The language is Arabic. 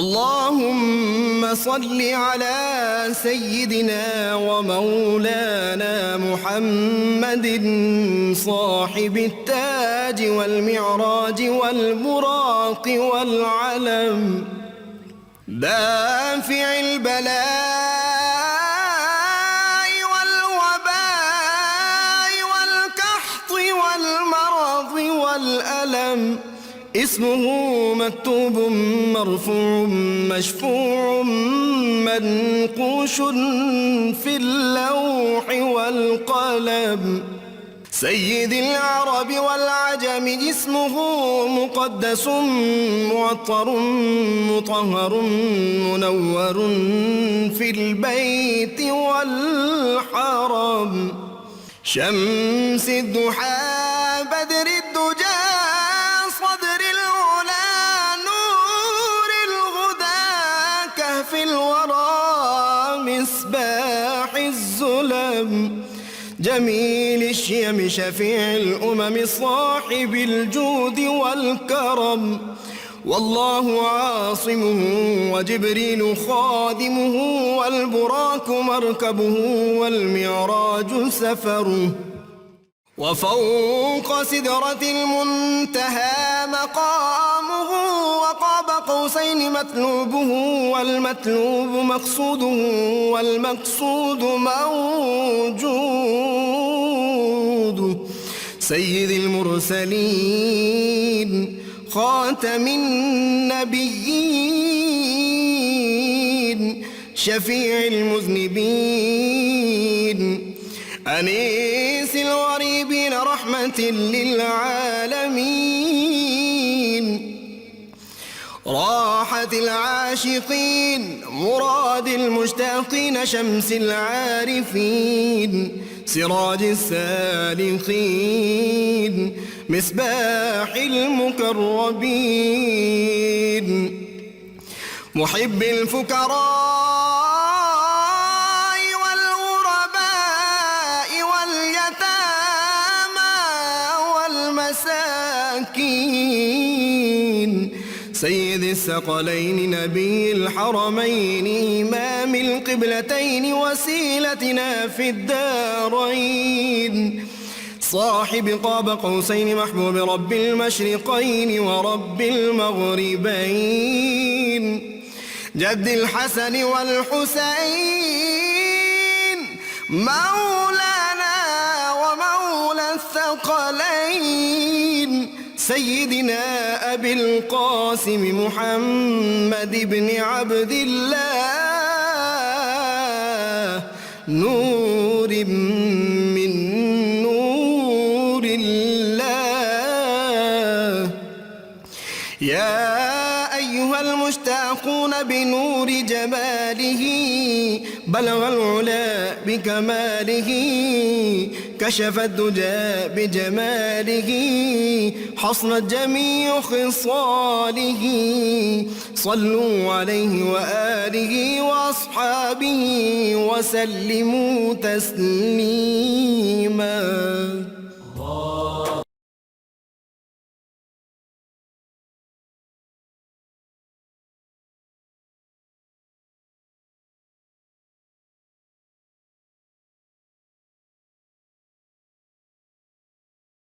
اللهم صل على سيدنا ومولانا محمد صاحب التاج والمعراج والبراق والعلم، دافع البلاء والوباء والقحط والمرض والألم، اسمه مكتوب مرفوع مشفوع منقوش في اللوح والقلم، سيد العرب والعجم، اسمه مقدس معطر مطهر منور في البيت والحرم، شمس الضحى بدر الدجى صدر العلا نور الهدى كهف الورى مصباح الظلم، جميل الشيم شفيع الأمم صاحب الجود والكرم، والله عاصمه وجبريل خادمه والبراك مركبه والمعراج سفره، وفوق سدرة المنتهى مقامه، وقاب قوسين مطلوبه والمطلوب مقصوده والمقصود موجود، سيد المرسلين خاتم النبيين شفيع المذنبين أنيس الغريبين رحمة للعالمين، راحة العاشقين مراد المشتاقين شمس العارفين سراج السالكين مصباح المقربين، محب الفقراء والمساكين، سيد الثقلين نبي الحرمين إمام القبلتين وسيلتنا في الدارين، صاحب قاب قوسين محبوب رب المشرقين ورب المغربين، جد الحسن والحسين مولانا ومولى الثقلين، سيدنا أبي القاسم محمد بن عبد الله نور من نور الله، يا أيها المشتاقون بنور جماله بلغ العلا بكماله، كشف الدجى بجماله حصنت جميع خصاله، صلوا عليه وآله وأصحابه وسلموا تسليما.